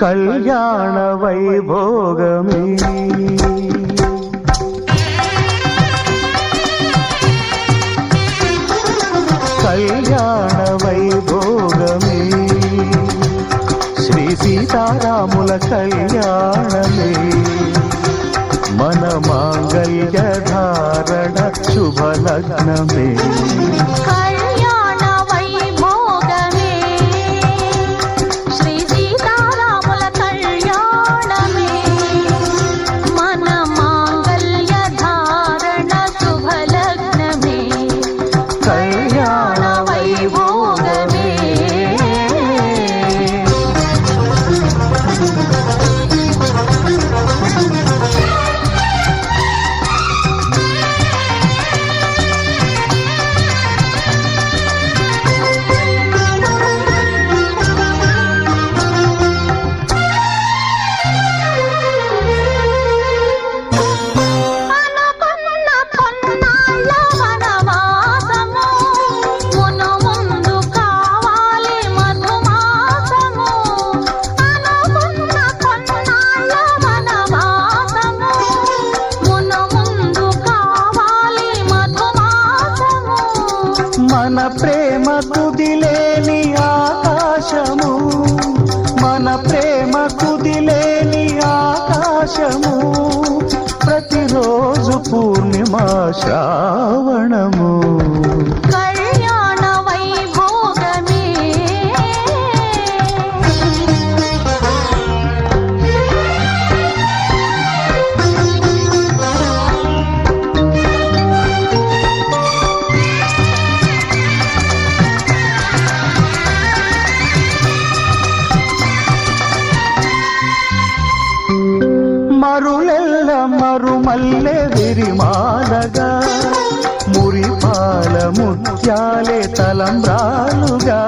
కళ్యాణ వైభోగమే కళ్యాణ వైభోగమే శ్రీ సీతారాముల కళ్యాణమే మన మాంగళ్య ధారణ శుభలగ్నమే మన ప్రేమ కుదిలేని ఆకాశము మన ప్రేమ కుదిలేని ఆకాశము ప్రతిరోజు పూర్ణిమా శ్రావణము మరులెల్ల మరుమల్లె విరిమాలగా మురిపాల ముత్యాలే తలంబ్రాలుగా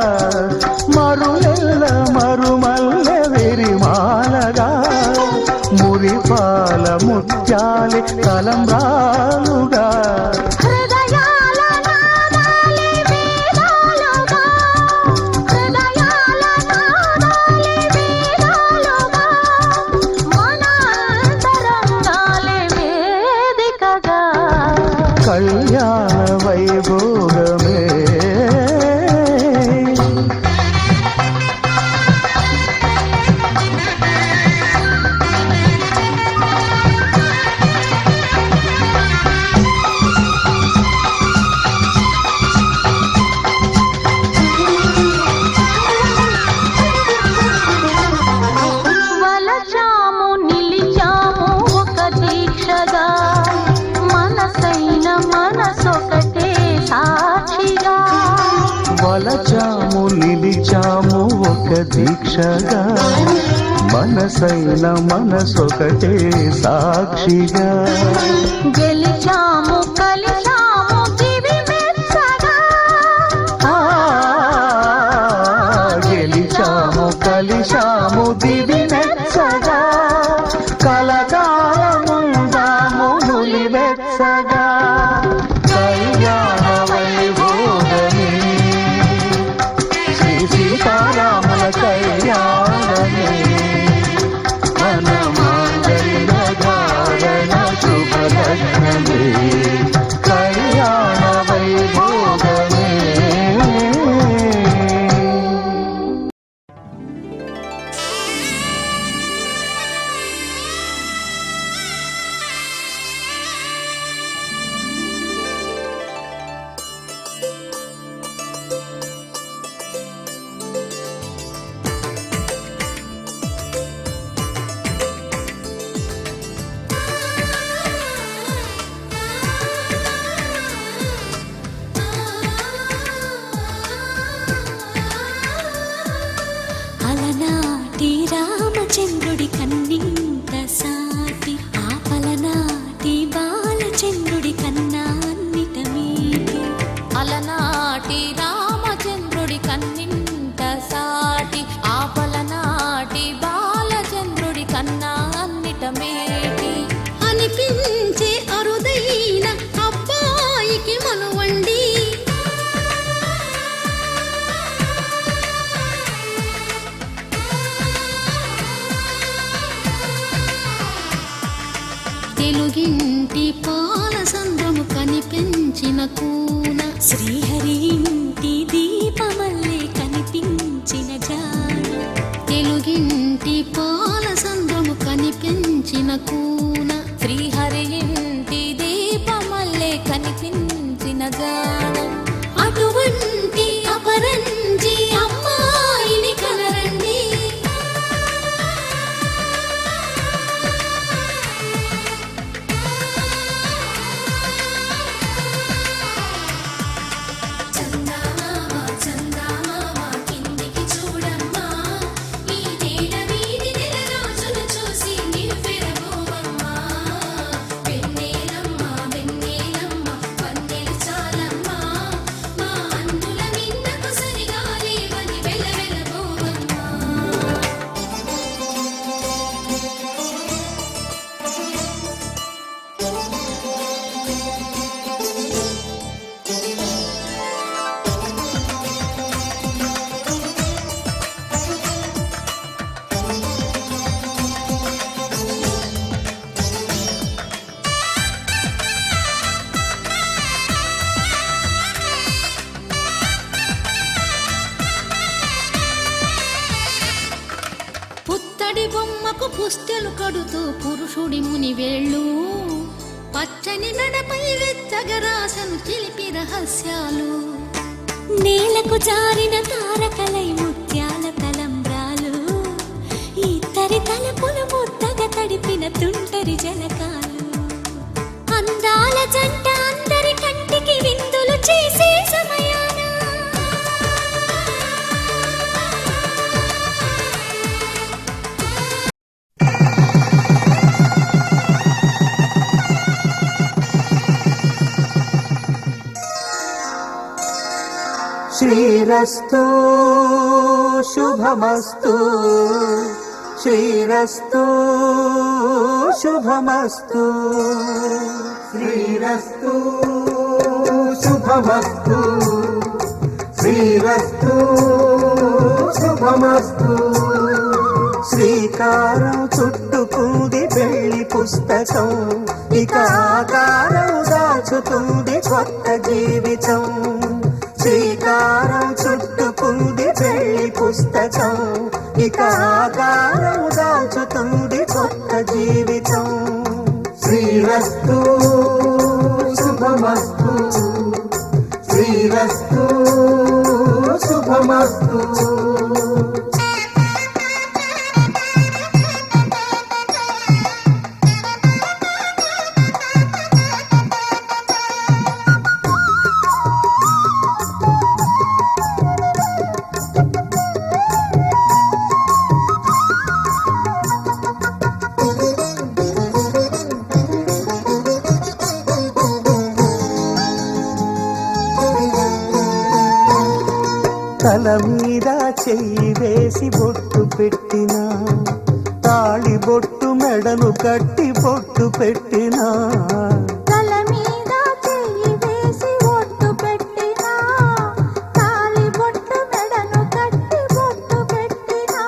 మరులెల్ల మరుమల్లె విరిమాలగా మురిపాల ముత్యాలే తలంబ్రాలుగా కళ్యాణ వైభోగమే వలచాము నిలిచాము ఒక దీక్షగా మనసొకటే సాక్షిగా వలచాము నిలిచాము ఒక దీక్షగా మనసైన మనసొకటే సాక్షిగా గెలిచాము కలిచాము దివి మెచ్చగా గెలిచాము కలిశాము దివి మెచ్చగా కలకాలముందాము నులివెచ్చగా కళ్యాణ వైభోగమే శ్రీ సీతారాముల కళ్యాణమే మన మాంగళ్య ధారణ శుభలగ్నమే కళ్యాణ వైభోగమే ప్రేమకు పుస్తెలు కడుతూ పురుషుడి ముని వేళ్ళు పచ్చని మెడపై వెచ్చగరాసను చిలిపి రహస్యాలు నేలకు జారిన తారకలై ముత్యాల తలంబ్రాలు ఇద్దరి తలపులు ముద్దగా తడిపిన తుంటరి జలకాలు అందాల జంట అందరి కంటికి విందులు చేసే సమయాన శ్రీరస్తు శుభమస్తు శ్రీరస్తు శుభమస్తు శ్రీరస్తు శుభమస్తు శ్రీరస్తు శుభమస్తు శ్రీకారం చుట్టుకుంది పెళ్లి పుస్తకం ఇక ఆకారం దాచుతుంది కొత్త జీవితం శ్రీకారం చుట్టుకుంది పెళ్లి పుస్తకం ఇక ఆకారం దాచుతుంది కొత్త జీవితం శ్రీరస్తు శుభమస్తు శ్రీరస్తు శుభమస్తు తల మీద చెయ్యి వేసి బొట్టు పెట్టినా తాళి బొట్టు మెడను కట్టి బొట్టు పెట్టినా తల మీద చెయ్యి వేసి బొట్టు పెట్టినా తాళి బొట్టు మెడను కట్టి బొట్టు పెట్టినా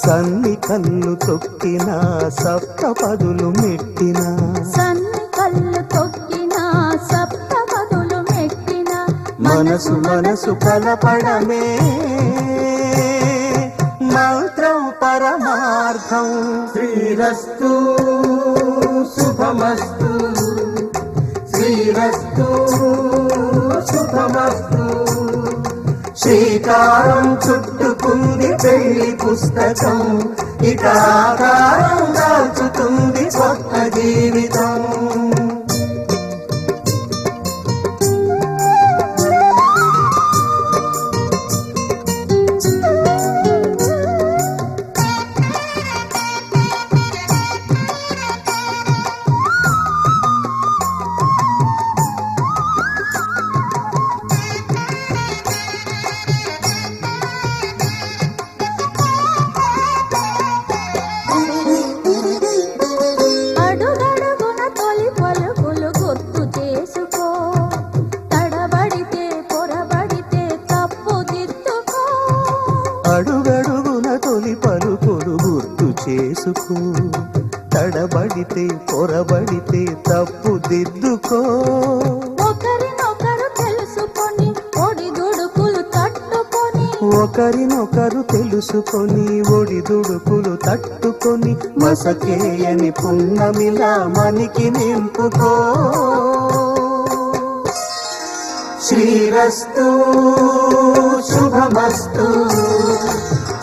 సన్ని కళ్ళు తొక్కినా సప్త పదులు మెట్టినా సన్ని కళ్ళు తొక్కినా సప్త పదులు మెట్టినా మనసు మనసు కలపడమే మంత్రం పరమార్థం శ్రీరస్తు శుభమస్తు శ్రీరస్తు శుభమస్తు శ్రీకారం చుట్టుకుంది పెళ్లి పుస్తకం ఇక ఆకారం దాల్చుతుంది కొత్త జీవితం అడుగడుగున తొలి పలుకులు గుర్తు చేసుకో తడబడితే పొరబడితే తప్పు దిద్దుకో ఒకరినొకరు తెలుసుకొని ఒడిదుడుకులు తట్టుకొని ఒకరినొకరు తెలుసుకొని ఒడిదుడుకులు తట్టుకొని మసకేయని పున్నమిలా మనికి నింపుకో శ్రీరస్తు శుభమస్తు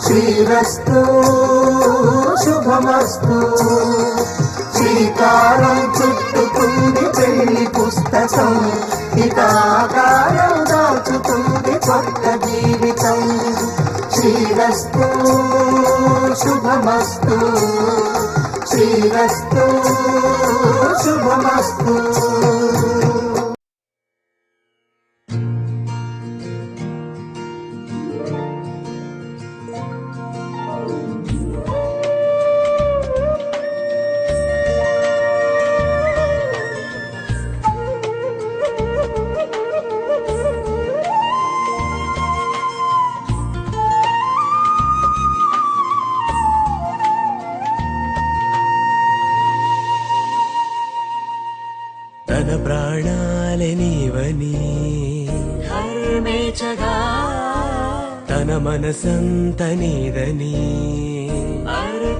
శ్రీరస్తు శుభమస్తు శ్రీకారం చుట్టుకుంది పెళ్లి పుస్తకం ఇక ఆకారం దాచుతుంది కొత్త జీవితం శ్రీరస్తు శుభమస్తు శ్రీరస్తు శుభమస్తు తన ప్రాణాలే నీవని హర్మేచగా తన మనసంత నీదని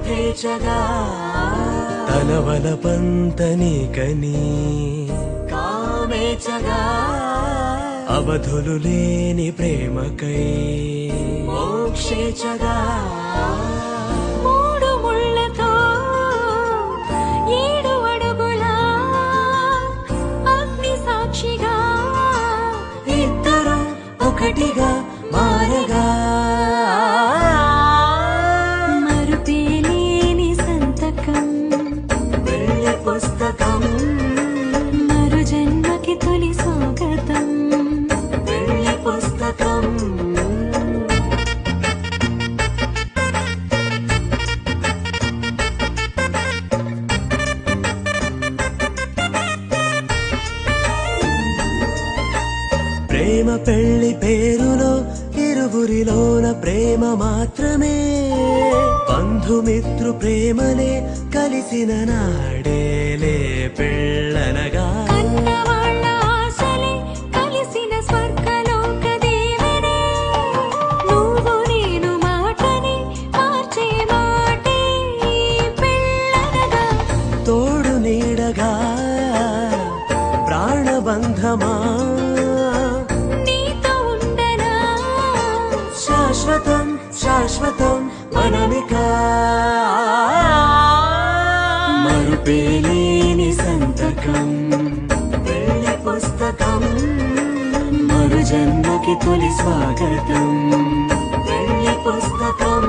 యథేచ్ఛగా తన వలపంత నీకని కామేచ్ఛగా అవధులు లేని ప్రేమకై మోక్షేచ్ఛగా మూడు ముళ్ళతో 7 అడుగుల అగ్ని సాక్షిగా ఇద్దరు ఒకటిగా మారగా మరుపేలేని సంతకం వెళ్ళి పుస్తకం మరు జన్మకి తొలి స్వాగతం వెళ్ళి పుస్తకం ప్రేమ పెళ్లి పేరులో ఇరువురిలోన ప్రేమ మాత్రమే బంధుమిత్రు ప్రేమలే కలిసిన నాడేలే పెళ్ళనగా కన్నవాళ్ళ ఆశలే కలిసిన స్వర్గలోక దేవనే నువ్వు నేను మాటని మార్చే మాటే పెళ్ళనగా తోడు నీడగా ప్రాణబంధమా నీతో ఉండనా శాశ్వతం శాశ్వతం మనమిక మరుపేలేని సంతకం వెళ్ళి పుస్తకం మరు జన్మకి తొలి స్వాగతం వెళ్ళి పుస్తకం